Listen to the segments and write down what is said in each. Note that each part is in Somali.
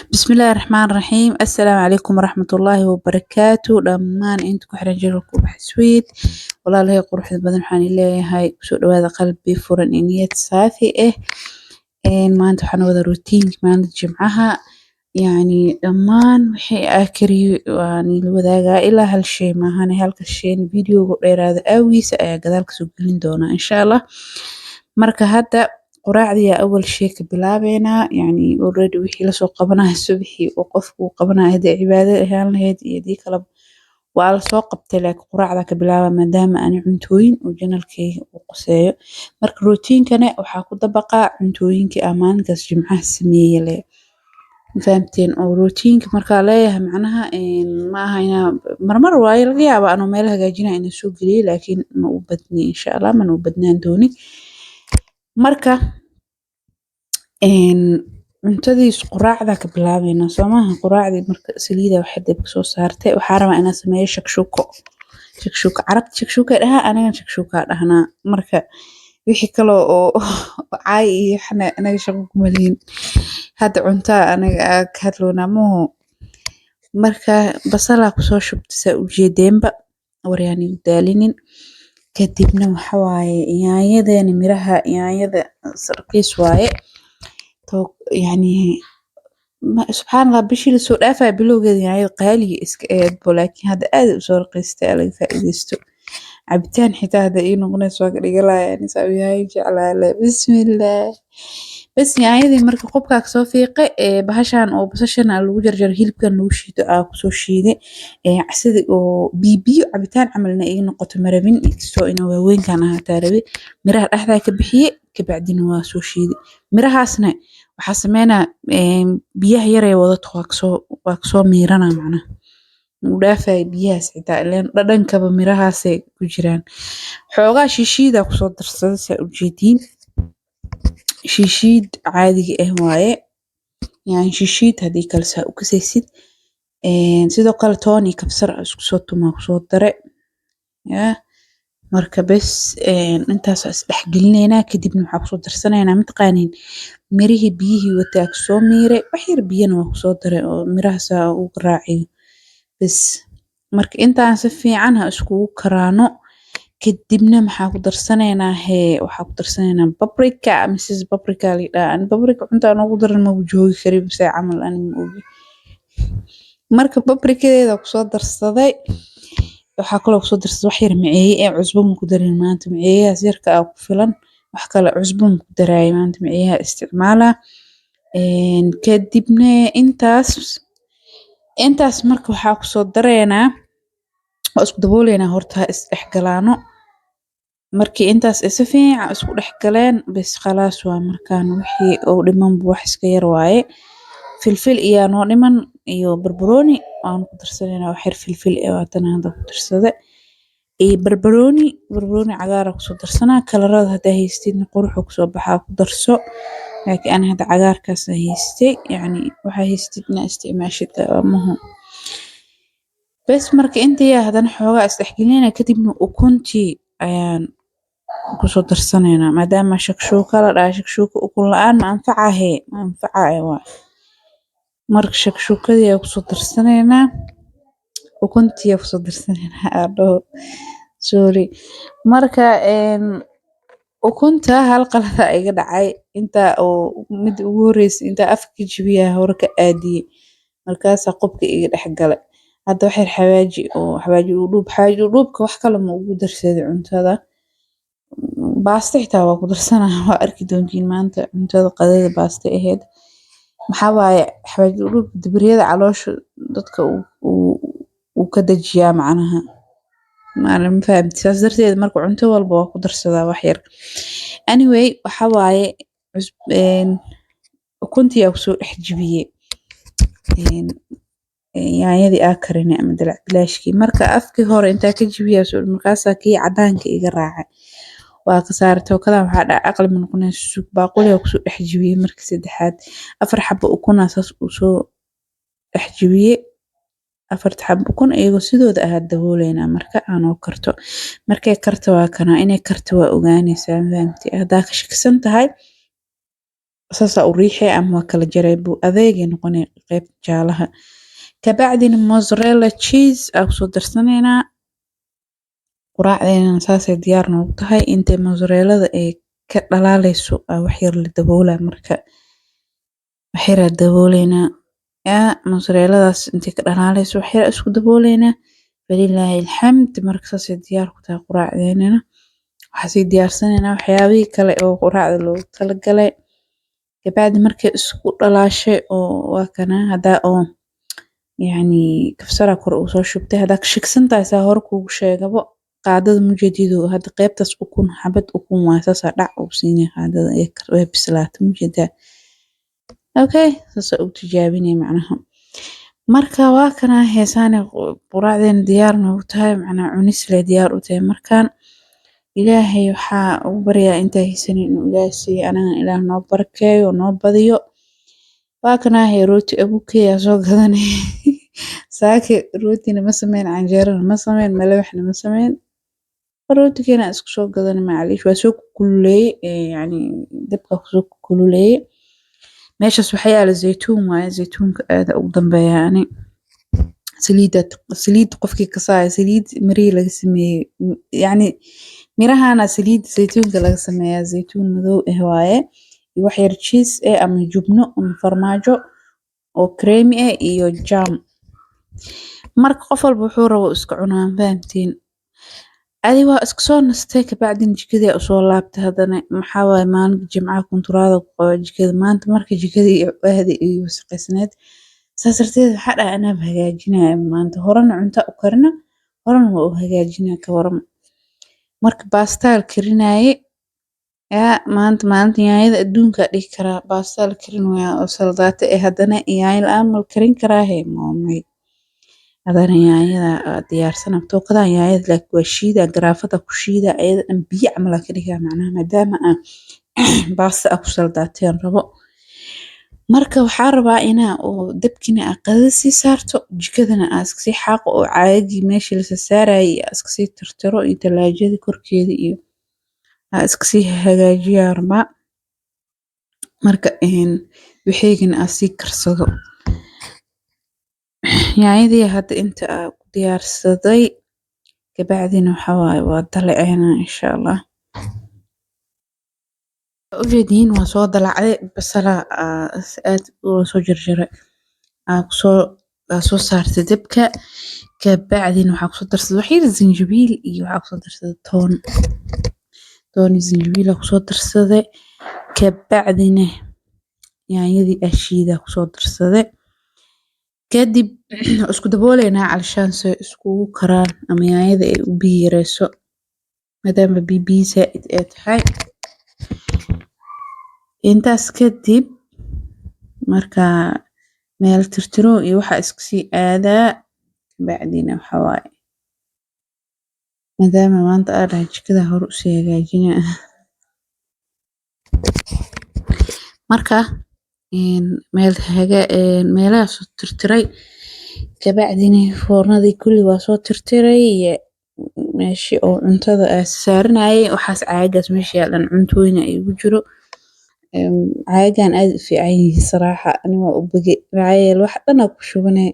بسم الله الرحمن الرحيم. السلام عليكم ورحمة الله وبركاته. دمان انت كحرن جرلكو بحسويد والله لهي قروح بدن حاني لي هاي سوء هذا قلبي فرن إنية صافي ما انت حنا وذا روتين ما انت جمعها يعني دمان وحي آكري يعني الوذاقة إلى هالشي ما هاني هالكشين فيديو غير هذا أوي قدالك سوقلين دونا إن شاء الله. marka hadda quraacdiya awal shay ka bilaabeynaa yani already wixii lasoo qabanayo subaxii oo qofku uu qabanayo hadii cibaado ahaan lahayd iyo hadii kale waa lasoo qabtay laakiin quraacda ka bilaaba maadaama aan cuntooyin oo janalkayga uu quseeyo marka rootiinkana waxaa ku dabaqaa cuntooyinkii aan maalinkaas jimcaha sameeyay le fahamteen oo rootiinka markaa leeyahay macnaha ma aha inaa marmar waayo laga yaabaa anoo meel hagaajinaya inaan soo geliyay laakiin ma u badni insha allah mana u badnaan doonin marka cuntadiis quraacda ka bilaabeyna soomaha quraacdii marka saliida waxay dib soo saartay waxaa rabaa inaan sameeyo shakshuko carab shakshuka dhaha anaga shakshuka dhahnaa marka wixii kale oo caay iyo xana anaga shaqo kuma lihin hadda cunta anaga ka hadloona mooho marka basala ku soo shubtay ujeedeenba waryaani daalinin kadibna waxa waaye yaanyadeen miraha yaanyada sarqiis waaye to yani subxaan allah bishii la soo dhaafay bilowgeeda yaanyada qaaliga iska eed laakiin hadda aad u soo raqiistay laga faa'iideysto cabitaan xitaa hadda ii noqonayso waa ka dhigalaya nisaa yahay jeclaale bismillah bas yaanyadii marka qubka soo fiiqay bahashan oo basashan lagu jarjar hilibkan lagu shiido ku soo shiiday sida oo bibiyo cabitaan camalna ay noqoto marabin soo inoo waaweynkan ahaa rabi miraha dhaxda ka bixiyay ka bacdina waa soo shiiday mirahaasna waxa sameynaa biyaha yar ee wadato waa soo miirana macnaha u dhaafay biyahaas xitaa ileen dhadhankaba mirahaasay ku jiraan xoogaa shishiida ku soo darsaday saa ujeediin shishiid caadiga ah waaye yani shishiid hadii kale saa u kasaysid sidoo kale toon iyo kabsar isku soo tumaa ku soo dare yaa marka bas intaas is dhex gelineynaa kadibna waxa ku soo darsanaynaa mataqaaniin mirihii biyihii wataa ku soo miiray wax yar biyana waa ku soo daray oo miraha saa ugu raaciyo bas marka intaan si fiican ha isku karaano kadibna maxaa ku darsanaynaa waxa ku darsanaynaa paprika mrs paprika lidaan paprika cunta ugu daran ma joogi karin bas camal aan ma ogi marka paprikadeeda ku soo darsaday waxa kale oo ku soo darsaday wax yar maceey cusbo ku darin maanta maceeyaas yarka ku filan wax kale cusbo ku daray maanta maceeyaha isticmaala kadibna intaas marka waxa ku soo dareynaa oo isku dabooleynaa horta is dhex galaano markii intaas si fiican isku dhex galeen bas khalaas waa markaan wixii oo dhiman wax iska yar waaye filfil iyo noo dhiman iyo barbarooni aan ku darsanaynaa wax yar filfil waatan hadda ku darsada barbarooni cagaar ku soo darsanaa kalarada hadda haystidna quruxu ku soo baxaa ku darso laakiin aan hadda cagaarkaas haystay yani waxa haystidna isticmaashid maaha bas marka intii hadan xoogaa is dhex gelinayna kadibna ukuntii ayaan ku soo darsanaynaa maadaama shakshuka la dhahay shakshuka ukun la'aan ma anfacahay waa marka shakshukadii ku soo darsanaynaa ukuntii ku soo darsanaynaa sorry marka ukunta hal qalad iga dhacay inta oo mid ugu horeysay inta afka jibiyaa hore ka aadiyay markaas qubka iga dhex galay hadda wax yar xawaaji dhuubka wax kale ma ugu darsaday cuntada baasto xitaa waa ku darsanaa waa arki doontiin maanta cuntada qadada baasto ahayd maxaa waaye xawaaji dhuubka dibriyada caloosha dadka uu ka dajiyaa macnaha maalim fahamti saas darteed marka cunto walba waa ku darsadaa wax yar anyway waxa waaye ukuntii ku soo dhex jibiyay yaanyadii karinay ama dalac bilaashkii marka afkii hore inta ka jibiyaa soo markaas kii cadaanka iga raacay waa ka saartay kada waxa dhac aqal ma noqonayso suuq baaquli ku soo dhex jibiyay markii saddexaad afar xabo ukun asaas u soo dhex jibiyay afar xabo ukun iyagoo sidooda ah dabooleynaa marka aanoo karto markay karto waa kana inay karto waa ogaanaysaa fahamti hadaa ka shakisan tahay sasa u riixay ama waa kala jaray buu adeegay noqonay qayb jaalaha kabacdina mozzarella cheese aa kusoo darsaneynaa quraacdeena saasay diyaar noogu tahay intay mozzarellada ay ka dhalaaleyso wax yar la daboolaa marka wax yar dabooleynaa mozzarelladaas intay ka dhalaaleyso wax yar isku dabooleynaa walilaahi alxamd marka saasay diyaar ku tahay quraacdeena waxaa sii diyaarsaneynaa waxyaabihii kale oo quraacda loogu talagalay kabacdi markay isku dhalaashay oo waa kana hadaa oo yani kabsara kor uu soo shubtay hadaa ka shigsantahay saa hore kuugu sheegabo qaadada mujadido hadda qaybtaas ukun xabad ukun waa saasa dhac uu siinay qaadada way bislaatay mujada okay saasa u tijaabinay macnaha marka waa kana heesaan quraacdeen diyaar noogu tahay macnaha cunis le diyaar u tahay markaan ilaahay waxaa ugu baryaa intaa haysanin inuu ilaahay siiyo anagana ilaah noo barakeeyo noo badiyo waa kana rooti abukeya soo gadanay saaki rootina ma sameyn canjeerana ma sameyn malawaxna ma sameyn rootigeena isku soo gadanay macaliish waa soo kululeeyay yani dabka soo kululeeyay meeshas waxaa yaala zaytuun waaye zaytuunka aad ugu dambeeya yani saliid qofkii kasaaya saliid marii laga sameeyay yani mirahana saliid zaytuunka laga sameeyaa zaytuun madow waaye iyo wax yar cheese ama jubno ama farmaajo oo creamy iyo jam marka qof walba wuxuu rabo iska cunaa fahamtiin adi waa iska soo nastay kabacdin jikada usoo laabtay hadana maxaa waaye maalinta jimcaha kunturaada ku qaba jikada maanta marka jikada iyo baahdi iyo wasaqeysneed saas darteed waxaa dhahay anaa hagaajinaya maanta horena cunta u karina horena waa u hagaajinaya ka waran marka baastaa karinaayay maanta maalinta yaanyada adduunka dhihi karaa baastaa la karinaya oo saldaata hadana yaanyo la-aan mal karin karaahe moomay hadana yaanyada diyaarsan tookada yaanyada laakiin waa shiida garaafada ku shiida ayada dhan biyo camal ka dhigaa macnaha maadaama aan baasta ku saldaateen rabo marka waxaa rabaa inaa oo dabkina qadada sii saarto jikadana iska sii xaaqo oo caagii meeshii la saarayay iska sii tirtiro iyo talaajada korkeeda iyo iska sii hagaajiyaa rabaa marka wixeygana sii karsado yaanyadii hadda inta ku diyaarsaday kabacdina waxaa waaye waa dalaceynaa insha allah ujeediin waa soo dalacday basala aad u soo jarjaray soo saartay dabka kabacdina waxaa kusoo darsaday wax yar zanjabiil iyo waxaa kusoo darsaday toon iyo zanjabiil kusoo darsaday kabacdina yaanyadii ashiida kusoo darsaday kadib isku dabooleynaa calashaan si iskugu karaan ama yaanyada ay u biyo yareyso maadaama biyo zaaid ay tahay intaas kadib marka meel tirtiro iyo waxa iska sii aadaa kabacdina waxaa waaye maadaama maanta aan dhahay jikada hore usii hagaajinaa marka meelaha soo tirtiray kabacdina foornadii kulli waa soo tirtiray meeshii oo cuntada saaranayay waxaas caagaas meesha yaalan cuntooyin ay ugu jiro caagan aad u fiican yihiin saraaxa aniga waa u bogay maxaa wax dhan ku shubanay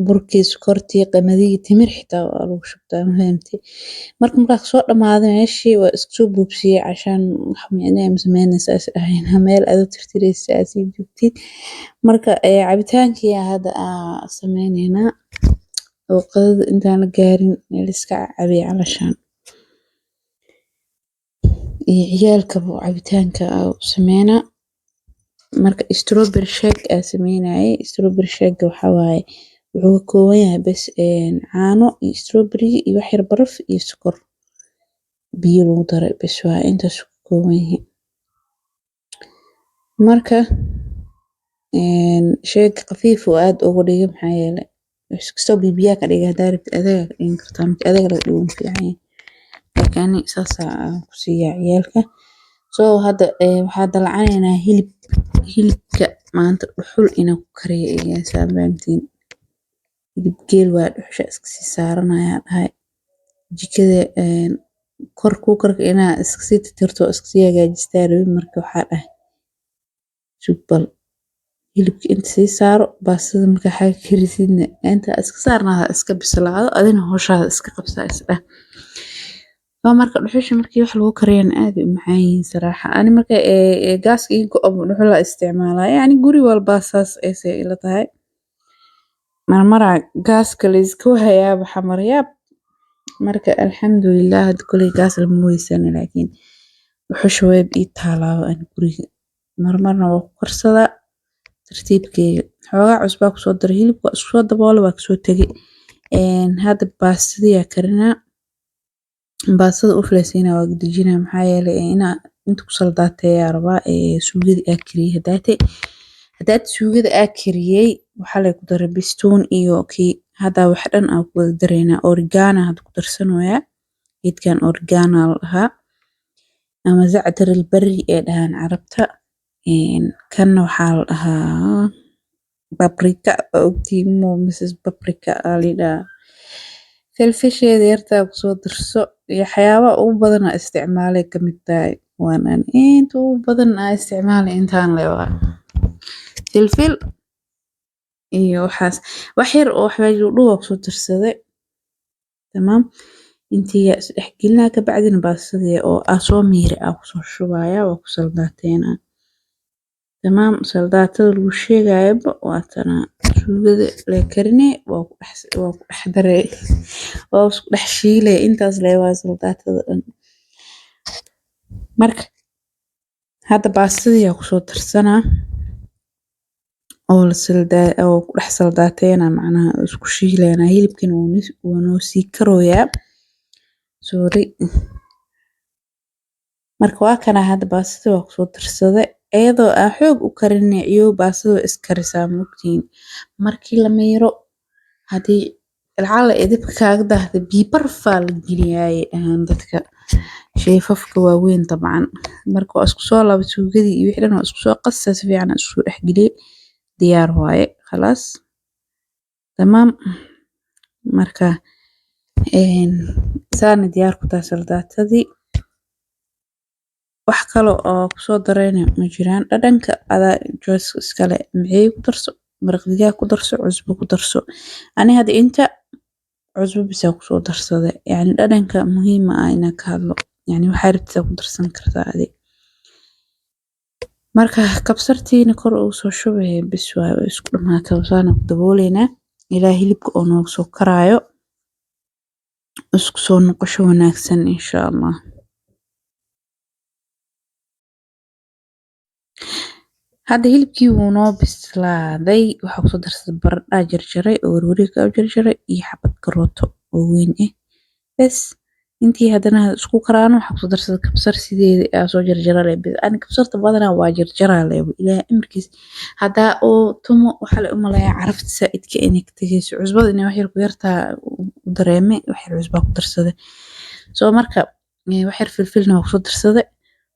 burkii sokortii qamadii timir xitaa waa lagu shubtaa fahamtay markaa soo dhamaaday meeshii waa isku soo buubsiyay cashaan wax micnaa sameynaysa ahayn meel aad u tirtiraysa asii joogtid marka cabitaankii hadda sameynaynaa oo qadada intaan la gaarin meel iska cabiy calashaan iyo ciyaalka cabitaanka sameynaa marka strawberry shake sameynayay strawberry shake waxa waaye wuxuu ka kooban yahay bas caano iyo strawberry iyo wax yar baraf iyo sokor biyo lagu daray bas waa intaas ka kooban yahay marka shake khafiif oo aad ugu dhiga maxaa yeelay iskastoo bibiya ka dhiga hadaa rabtid adiga ka dhigan kartaa marka adiga laga dhigo fiican yahay laakiin saasa ku siiyaa ciyaalka hadda waxaa dalacanaynaa hilibka maanta dhuxul inaan ku kariyo iyo saamaantiin hilib geel waa dhuxusha iska sii saaranaya dhahay jikada kor ku karka inaa iska sii tirtirto iska sii hagaajistaa rabin marka waxaa dhahay sugbal hilibka inta sii saaro baastada markaa xaga karisidna inta iska saarnaada iska bislaado adina howshaada iska qabsaa isdheh marka dhuxusha markii wax lagu kariyana aad u macaan yihiin saraaxa ani marka gaaska ii go'o dhuxul la isticmaalaa yani guri walba saas ay ila tahay marmara gaaska la isku hayaa xamaryaab marka alxamdulillaah had kulay gaas lama weysana laakiin dhuxusha way ii taalaaba ani guriga marmarna waa ku karsadaa tartiibkeega xoogaa cusbaa kusoo daro hilibka isku soo daboolo waa kasoo tegay hadda baastadiyaa karinaa baastada u filaysiina waa dejinaa maxaa yeelay inta ku saldaateeyaa rabaa suugada aa kariyey hadaad suugada aa kariyey waxaa lay ku daray bistuun iyo kii hadda wax dhan aa ku wada dareynaa origana hadda ku darsanoyaa geedkan origana la dhahaa ama zactar albari ee dhahaan carabta kanna waxaa la dhahaa babrika ogtiimo mrs babrika aa la dhahaa filfisheeda yartaa kusoo darso iyo waxyaaba ugu badan aa isticmaalay kamid tahay waanan inta ugu badan aa isticmaalay intaan leewaa filfil iyo waxaas wax yar oo waxbaaji dhuwa kusoo darsaday tamaam intii yaa isdhex gelinaa ka bacdina baastadii oo soo miiri aa kusoo shubaya waa ku saldaateena tamaam saldaatada lagu sheegayaba waa tana suugada la karinay waa ku dhex daray waa isku dhex shiilay intaas leewaa saldaatada dhan marka hadda baastadii yaa kusoo darsanaa oo ku dhex saldaateena macnaha isku shiilayna hilibkana waa noo sii karooyaa sorry marka waa kana hadda baastada waa kusoo darsaday iyadoo aan xoog u karinay iyo baastada iskarisaa mugtiin markii la miiro hadii lacala edibka kaaga daahda biyo barfaa la geliyay dhahaan dadka sheefafka waaweyn dabcan marka waa isku soo laba suugadii iyo wixii dhan waa isku soo qasay si fiican isku soo dhex geliyay diyaar waaye khalaas tamaam marka saana diyaar ku tahay saldaatadii wax kale oo kusoo darayna ma jiraan dhadhanka adaa joos iskale maxay ku darso maraq digaag ku darso cusbo ku darso ani hadda inta cusbo bisa kusoo darsaday yani dhadhanka muhiima ah inaa ka hadlo yani waxaa rabtaa ku darsan kartaa adi marka kabsartiina kor ugu soo shubay bis waa isku dhamaata wasaana ku dabooleynaa ilaa hilibka oo noogu soo karaayo isku soo noqosho wanaagsan insha allah hadda hilibkii wuu noo bislaaday waxaa kusoo darsaday baradhaa jarjaray oo warwareegka u jarjaray iyo xabad karooto oo weyn ah bes intii haddana isku karaano waxaa kusoo darsaday kabsar sideeda aa soo jarjaray ani kabsarta badanaa waa jarjaraa leebo ilaahay amarkiis haddaa oo tumo waxaa la umalayaa carafta saa'idka inay ka tegayso cusbada inay wax yar ku yartaa u dareemay wax yar cusbaa ku darsaday soo marka wax yar filfilna waa kusoo darsaday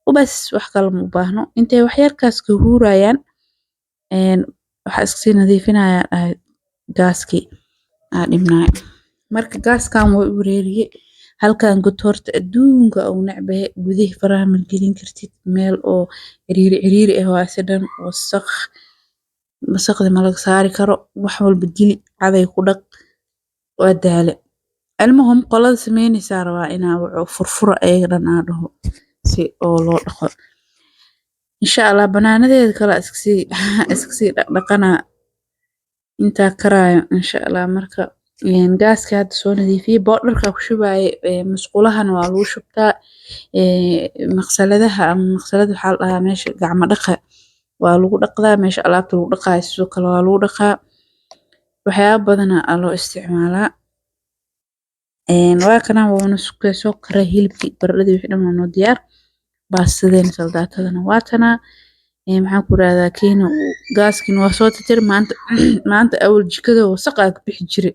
وبس wax kale ma u baahno intay wax yarkaas ka huurayaan waxa iska sii nadiifinaya gaaskii dhimnaay marka gaaskan waa u wareeriyay halkan gotorta adduunka oo nacbay gudihi faraha ma gelin kartid meel oo ciriiri ah waa sidan wasaqda ma laga saari karo wax walba geli caday ku dhaq waa daale almuhim qolada sameynaysa rabaa inaa furfura ayaga dhan aa dhaho si oo loo dhaqo insha Allah banaanadeeda kala iska sii dhaqana inta karaayo insha Allah marka gaaska hadda soo nadiifiyay boodharka ku shubay musqulahan waa lagu shubtaa maqsaladaha waxa la dhahaa meesha gacmo dhaqa waa lagu dhaqdaa meesha alaabta lagu dhaqaayo sidoo kale waa lagu dhaqaa waxyaabo badan aa loo isticmaalaa waa kana waa soo karay hilibkii baradhadii wixii dhan waa noo diyaar baastadeena saldaatadana waa tana maxaan ku raahdaa kiino gaaskiina waa soo tirtir maanta awal jikada wasaq aa ka bixi jiray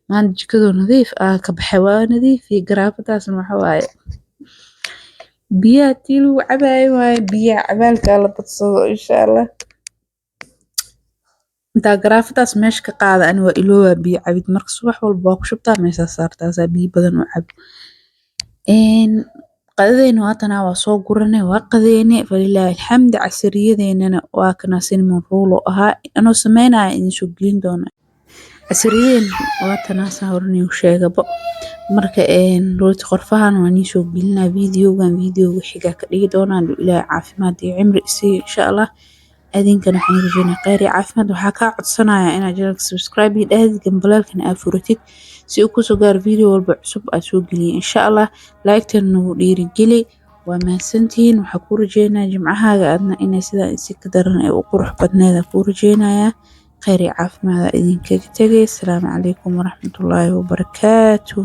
maanta jikada nadiif aa ka baxay waa nadiif iyo garaafadaasna waxa waaye biyaha tii lagu cabaayo waaye biyaha cabaalka la badsado insha Allah inta garaafadaas meesha ka qaada ani waa ilooba biyo cabid marka subax walba waa ku shubtaa meesha saartaa biyo badan oo cab qadadeyna waatana waa soo guranay waa qadeyne falilaahi alxamd casriyadeennana waa kana cinnamon roll oo ahaa anoo sameynaya idin soo gelin doona casriyadeen waatana saan horniin sheegabo marka rooti qorfahan waan idin soo gelinaa videogan xiga ka dhigi doonaa ilaahay caafimaad iyo cimri insha Allah adinkana waxaan rajeynaa khayr iyo caafimaad waxaa kaa codsanayaa inaad channelka subscribe iyo dhahdid gambalaalkana aad furatid si uu kusoo gaaro video walba cusub aad soo geliyo insha Allah like-tan nagu dhiirigeli waa mahadsantihiin waxaa ku rajeynaa jimcahaaga aadna inay sidaa si ka daran ay u qurux badneeda ku rajeynayaa khayr iyo caafimaad idinkaga tagay assalaamu calaykum waraxmatullaahi wabarakaatuh